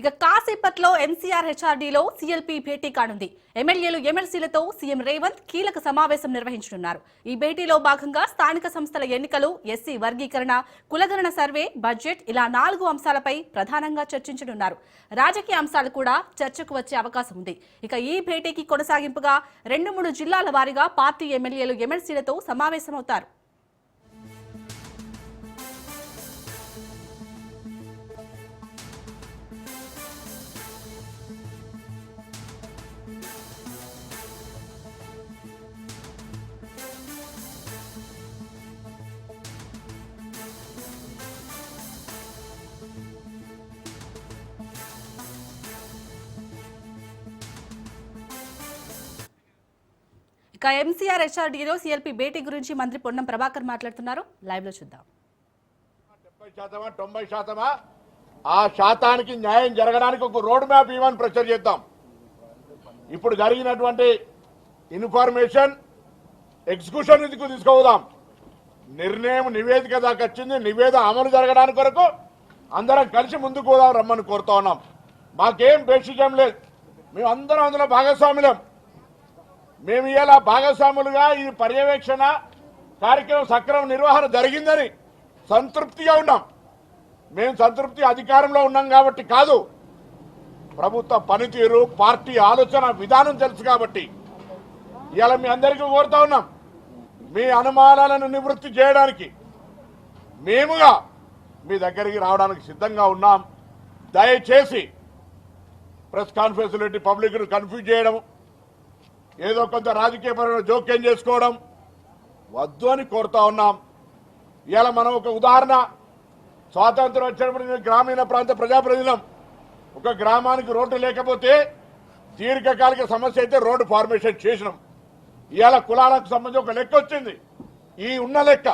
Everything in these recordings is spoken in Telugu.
ఇక కాసేపట్లో ఎంసీఆర్ హెచ్ఆర్డీలో సీఎల్పీ భేటీ కానుంది. ఎమ్మెల్యేలు ఎమ్మెల్సీలతో సీఎం రేవంత్ కీలక సమావేశం నిర్వహించనున్నారు. ఈ భేటీలో భాగంగా స్థానిక సంస్థల ఎన్నికలు, ఎస్సీ వర్గీకరణ, కులగణన సర్వే, బడ్జెట్ ఇలా 4 అంశాలపై ప్రధానంగా చర్చించనున్నారు. రాజకీయ అంశాలు కూడా చర్చకు వచ్చే అవకాశం ఉంది. ఇక ఈ భేటీకి కొనసాగింపుగా 2-3 జిల్లాల వారీగా పార్టీ ఎమ్మెల్యేలు ఎమ్మెల్సీలతో సమావేశమవుతారు. ఇక ఎంసీఆర్ హెచ్ఆర్డీలో సీఎల్పీ భేటీ గురించి మంత్రి పొన్నం ప్రభాకర్ మాట్లాడుతున్నారు. లైవ్ లో చూద్దాం. 70% ఆ శాతానికి న్యాయం జరగడానికి ఒక రోడ్ మ్యాప్ ఇవ్వని ప్రెషర్ చేద్దాం. ఇప్పుడు జరిగినటువంటి ఇన్ఫర్మేషన్ ఎగ్జిక్యూషన్ కు తీసుకుపోదాం. నిర్ణయం నివేదిక దాకా వచ్చింది. నివేదిక అమలు జరగడానికి కొరకు అందరం కలిసి ముందుకు పోదాం రమ్మని కోరుతా ఉన్నాం. మాకేం బేసిజం లేదు. మేము అందరం అందులో భాగస్వాములం. మేము ఇలా భాగస్వాములుగా ఈ పర్యవేక్షణ కార్యక్రమం సక్రమ నిర్వహణ జరిగిందని సంతృప్తిగా ఉన్నాం. మేము సంతృప్తి అధికారంలో ఉన్నాం కాబట్టి కాదు, ప్రభుత్వ పనితీరు, పార్టీ ఆలోచన విధానం తెలుసు కాబట్టి ఇలా మీ అందరికీ కోరుతా ఉన్నాం. మీ అనుమానాలను నివృత్తి చేయడానికి మేముగా మీ దగ్గరికి రావడానికి సిద్ధంగా ఉన్నాం. దయచేసి ప్రెస్ కాన్ఫరెన్స్ పెట్టి పబ్లిక్ను కన్ఫ్యూజ్ చేయడం, ఏదో కొంత రాజకీయపరమైన జోక్యం చేసుకోవడం వద్దు అని కోరుతా ఉన్నాం. ఇలా మనం ఒక ఉదాహరణ, స్వాతంత్రం వచ్చినప్పుడు గ్రామీణ ప్రాంత ప్రజాప్రతినిధులం. ఒక గ్రామానికి రోడ్డు లేకపోతే దీర్ఘకాలిక సమస్య అయితే రోడ్డు ఫార్మేషన్ చేసినాం. ఇవాళ కులాలకు సంబంధించి ఒక లెక్క వచ్చింది. ఈ ఉన్న లెక్క,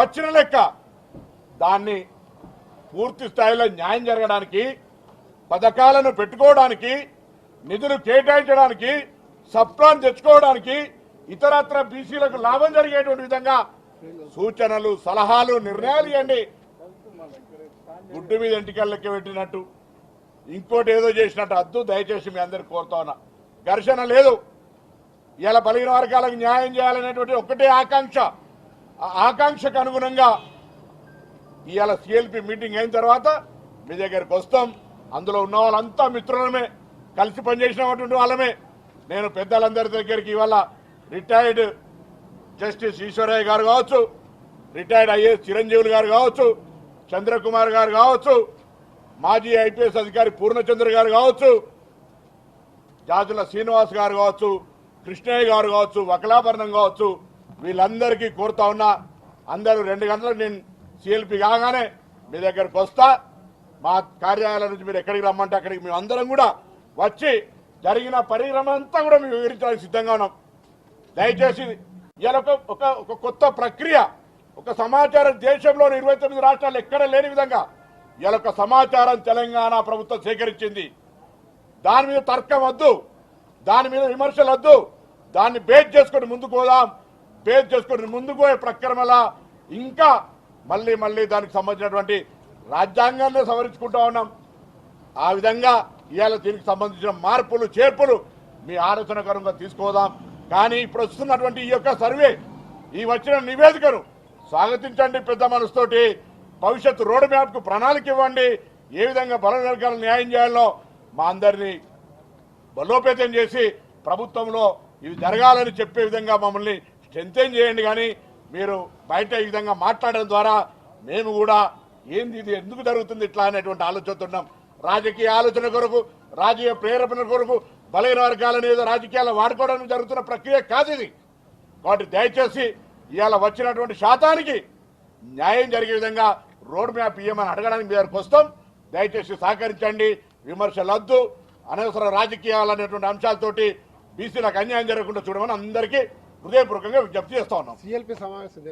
వచ్చిన లెక్క, దాన్ని పూర్తి స్థాయిలో న్యాయం జరగడానికి, పథకాలను పెట్టుకోవడానికి, నిధులు కేటాయించడానికి, సబ్ప్లాన్ తెచ్చుకోవడానికి, ఇతరత్ర బీసీలకు లాభం జరిగేటువంటి విధంగా సూచనలు, సలహాలు, నిర్ణయాలు ఇవ్వండి. గుడ్డు మీద ఎంటికల్లెక్క పెట్టినట్టు ఇంకోటి ఏదో చేసినట్టు అద్దు. దయచేసి మీ అందరికి కోరుతా ఉన్నా. ఘర్షణ లేదు. ఇలా బలహీన వర్గాలకు న్యాయం చేయాలనేటువంటి ఒకటే ఆకాంక్ష. ఆ ఆకాంక్షకు అనుగుణంగా ఇవాళ సీఎల్పీ మీటింగ్ అయిన తర్వాత మీ దగ్గరికి వస్తాం. అందులో ఉన్న వాళ్ళంతా మిత్రులమే, కలిసి పనిచేసినటువంటి వాళ్ళమే. నేను పెద్దలందరి దగ్గరికి ఇవాళ రిటైర్డ్ జస్టిస్ ఈశ్వరయ్య గారు కావచ్చు, రిటైర్డ్ ఐఏఎస్ చిరంజీవులు గారు కావచ్చు, చంద్రకుమార్ గారు కావచ్చు, మాజీ ఐపీఎస్ అధికారి పూర్ణచంద్ర గారు కావచ్చు, జాజుల శ్రీనివాస్ గారు కావచ్చు, కృష్ణయ్య గారు కావచ్చు, వకలాభరణం కావచ్చు, వీళ్ళందరికీ కోరుతా ఉన్నా. అందరూ 2 గంటలకు నేను సీఎల్పీ కాగానే మీ దగ్గరకు వస్తా. మా కార్యాలయం నుంచి మీరు ఎక్కడికి రమ్మంటే అక్కడికి మేము అందరం కూడా వచ్చి జరిగిన పరిణామం అంతా కూడా మేము వివరించడానికి సిద్ధంగా ఉన్నాం. దయచేసి ఇలా ఒక కొత్త ప్రక్రియ, ఒక సమాచారం దేశంలోని 29 రాష్ట్రాలు ఎక్కడ లేని విధంగా ఇలా ఒక సమాచారం తెలంగాణ ప్రభుత్వం సేకరించింది. దాని మీద తర్కం వద్దు, దాని మీద విమర్శలు వద్దు. దాన్ని బేస్ చేసుకొని ముందుకు పోదాం. బేస్ చేసుకొని ముందుకు పోయే ప్రక్రమలా ఇంకా మళ్ళీ దానికి సంబంధించినటువంటి రాజ్యాంగాన్ని సవరించుకుంటా ఉన్నాం. ఆ విధంగా ఇవాళ దీనికి సంబంధించిన మార్పులు, చేర్పులు మీ ఆలోచనకరంగా తీసుకోదాం. కానీ ఇప్పుడు వస్తున్నటువంటి ఈ యొక్క సర్వే, ఈ వచ్చిన నివేదికను స్వాగతించండి పెద్ద మనసుతోటి. భవిష్యత్తు రోడ్ మ్యాప్కు ప్రణాళిక ఇవ్వండి. ఏ విధంగా బలహీన వర్గాలకు న్యాయం చేయాలో మా అందరినీ బలోపేతం చేసి ప్రభుత్వంలో ఇవి జరగాలని చెప్పే విధంగా మమ్మల్ని స్ట్రెంథెన్ చేయండి. కానీ మీరు బయట ఈ విధంగా మాట్లాడడం ద్వారా మేము కూడా ఏంది ఇది ఎందుకు జరుగుతుంది ఇట్లా అనేటువంటి ఆలోచనతో ఉన్నాం. రాజకీయ ఆలోచన కొరకు, రాజకీయ ప్రేరేపణ కొరకు బలహీన వర్గాలను ఏదో రాజకీయాలు వాడుకోవడానికి జరుగుతున్న ప్రక్రియ కాదు ఇది. కాబట్టి దయచేసి ఇవాళ వచ్చినటువంటి శాతానికి న్యాయం జరిగే విధంగా రోడ్ మ్యాప్ ఇవ్వమని అడగడానికి మీ దగ్గరకు వస్తాం. దయచేసి సహకరించండి. విమర్శలు వద్దు. అనవసర రాజకీయాలు అనేటువంటి అంశాలతోటి బీసీలకు అన్యాయం జరగకుండా చూడమని అందరికీ హృదయపూర్వకంగా విజ్ఞప్తి చేస్తా ఉన్నాం. సీఎల్పీ సమావేశం